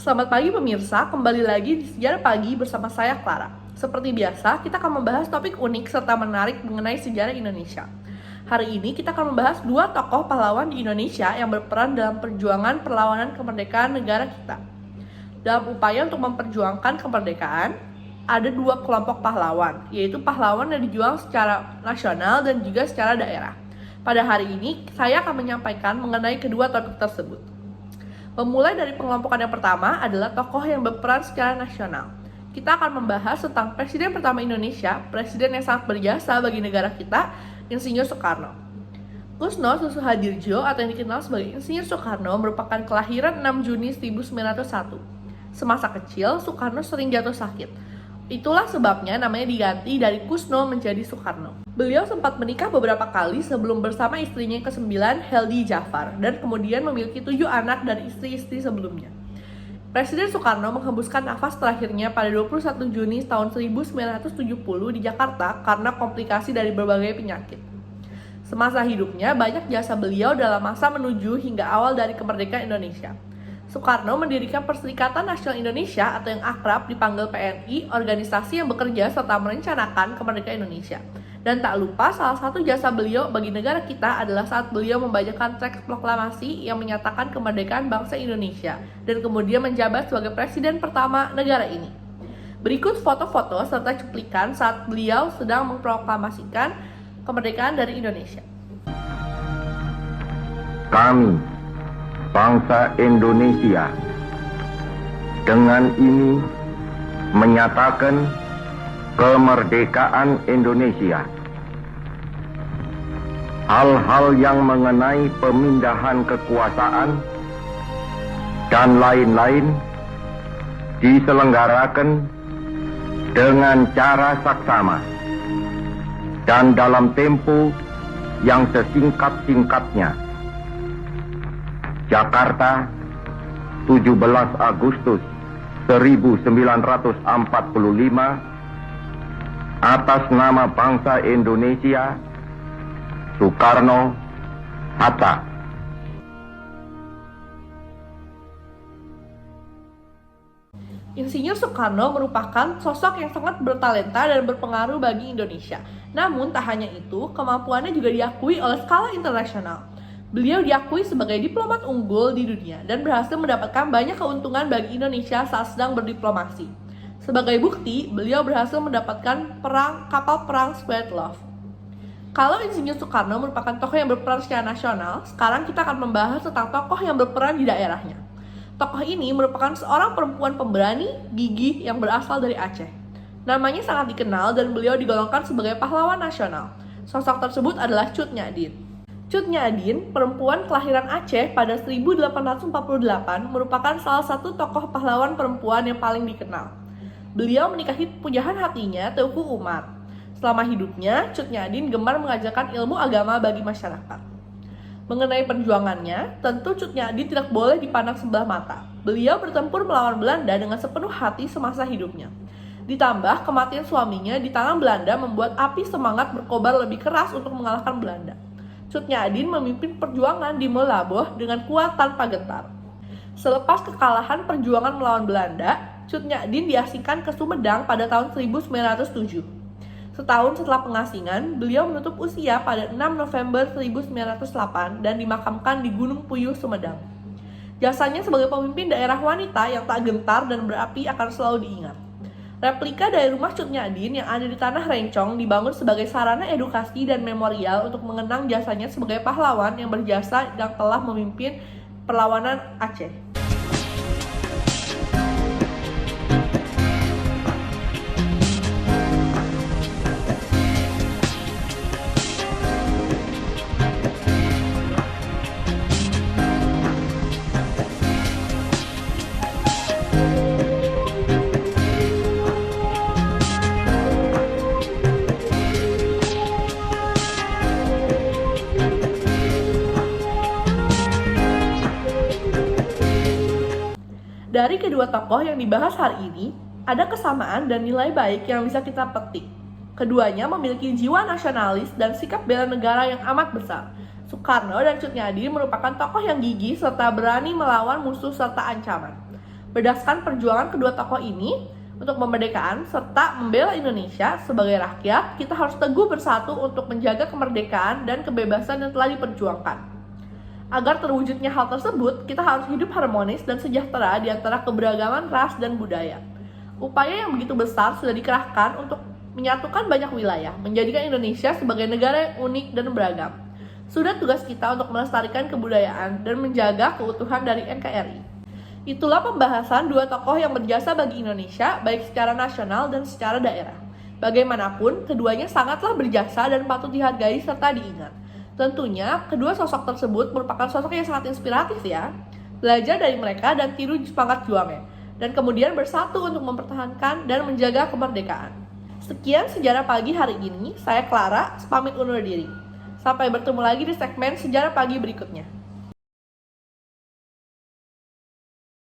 Selamat pagi pemirsa, kembali lagi di Sejarah Pagi bersama saya Clara. Seperti biasa, kita akan membahas topik unik serta menarik mengenai sejarah Indonesia. Hari ini kita akan membahas dua tokoh pahlawan di Indonesia yang berperan dalam perjuangan perlawanan kemerdekaan negara kita. Dalam upaya untuk memperjuangkan kemerdekaan, ada dua kelompok pahlawan, yaitu pahlawan yang dijuang secara nasional dan juga secara daerah. Pada hari ini, saya akan menyampaikan mengenai kedua topik tersebut. Memulai dari pengelompokan yang pertama adalah tokoh yang berperan secara nasional. Kita akan membahas tentang Presiden pertama Indonesia, presiden yang sangat berjasa bagi negara kita, Insinyur Soekarno. Kusno Susuhadirjo atau yang dikenal sebagai Insinyur Soekarno merupakan kelahiran 6 Juni 1901. Semasa kecil, Soekarno sering jatuh sakit. Itulah sebabnya namanya diganti dari Kusno menjadi Soekarno. Beliau sempat menikah beberapa kali sebelum bersama istrinya yang ke-9, Heldi Jafar, dan kemudian memiliki 7 anak dari istri-istri sebelumnya. Presiden Soekarno menghembuskan nafas terakhirnya pada 21 Juni tahun 1970 di Jakarta karena komplikasi dari berbagai penyakit. Semasa hidupnya, banyak jasa beliau dalam masa menuju hingga awal dari kemerdekaan Indonesia. Soekarno mendirikan Perserikatan Nasional Indonesia atau yang akrab dipanggil PNI, organisasi yang bekerja serta merencanakan kemerdekaan Indonesia. Dan tak lupa salah satu jasa beliau bagi negara kita adalah saat beliau membacakan teks proklamasi yang menyatakan kemerdekaan bangsa Indonesia dan kemudian menjabat sebagai presiden pertama negara ini. Berikut foto-foto serta cuplikan saat beliau sedang memproklamasikan kemerdekaan dari Indonesia. Kami bangsa Indonesia dengan ini menyatakan kemerdekaan Indonesia. Hal-hal yang mengenai pemindahan kekuasaan dan lain-lain diselenggarakan dengan cara saksama dan dalam tempo yang sesingkat-singkatnya. Jakarta, 17 Agustus 1945, atas nama bangsa Indonesia, Soekarno-Hatta. Insinyur Soekarno merupakan sosok yang sangat bertalenta dan berpengaruh bagi Indonesia. Namun tak hanya itu, kemampuannya juga diakui oleh skala internasional. Beliau diakui sebagai diplomat unggul di dunia dan berhasil mendapatkan banyak keuntungan bagi Indonesia saat sedang berdiplomasi. Sebagai bukti, beliau berhasil mendapatkan kapal perang Svetolov. Kalau Insinyur Soekarno merupakan tokoh yang berperan secara nasional, sekarang kita akan membahas tentang tokoh yang berperan di daerahnya. Tokoh ini merupakan seorang perempuan pemberani, gigih yang berasal dari Aceh. Namanya sangat dikenal dan beliau digolongkan sebagai pahlawan nasional. Sosok tersebut adalah Cut Nyak-Dien. Cut Nyak-Dien, perempuan kelahiran Aceh pada 1848, merupakan salah satu tokoh pahlawan perempuan yang paling dikenal. Beliau menikahi pujahan hatinya, Teuku Umar. Selama hidupnya, Cut Nyak-Dien gemar mengajarkan ilmu agama bagi masyarakat. Mengenai perjuangannya, tentu Cut Nyak-Dien tidak boleh dipandang sebelah mata. Beliau bertempur melawan Belanda dengan sepenuh hati semasa hidupnya. Ditambah, kematian suaminya di tangan Belanda membuat api semangat berkobar lebih keras untuk mengalahkan Belanda. Cut Nyak-Dien memimpin perjuangan di Meulaboh dengan kuat tanpa gentar. Selepas kekalahan perjuangan melawan Belanda, Cut Nyak-Dien diasingkan ke Sumedang pada tahun 1907. Setahun setelah pengasingan, beliau menutup usia pada 6 November 1908 dan dimakamkan di Gunung Puyuh, Sumedang. Jasanya sebagai pemimpin daerah wanita yang tak gentar dan berapi akan selalu diingat. Replika dari rumah Cut Nyak-Dien yang ada di Tanah Rencong dibangun sebagai sarana edukasi dan memorial untuk mengenang jasanya sebagai pahlawan yang berjasa yang telah memimpin perlawanan Aceh. Dari kedua tokoh yang dibahas hari ini, ada kesamaan dan nilai baik yang bisa kita petik. Keduanya memiliki jiwa nasionalis dan sikap bela negara yang amat besar. Soekarno dan Cut Nyak-Dien merupakan tokoh yang gigih serta berani melawan musuh serta ancaman. Berdasarkan perjuangan kedua tokoh ini untuk kemerdekaan serta membela Indonesia sebagai rakyat, kita harus teguh bersatu untuk menjaga kemerdekaan dan kebebasan yang telah diperjuangkan. Agar terwujudnya hal tersebut, kita harus hidup harmonis dan sejahtera di antara keberagaman ras dan budaya. Upaya yang begitu besar sudah dikerahkan untuk menyatukan banyak wilayah, menjadikan Indonesia sebagai negara yang unik dan beragam. Sudah tugas kita untuk melestarikan kebudayaan dan menjaga keutuhan dari NKRI. Itulah pembahasan dua tokoh yang berjasa bagi Indonesia, baik secara nasional dan secara daerah. Bagaimanapun, keduanya sangatlah berjasa dan patut dihargai serta diingat. Tentunya, kedua sosok tersebut merupakan sosok yang sangat inspiratif ya. Belajar dari mereka dan tiru semangat juangnya. Dan kemudian bersatu untuk mempertahankan dan menjaga kemerdekaan. Sekian sejarah pagi hari ini, saya Clara, pamit undur diri. Sampai bertemu lagi di segmen sejarah pagi berikutnya.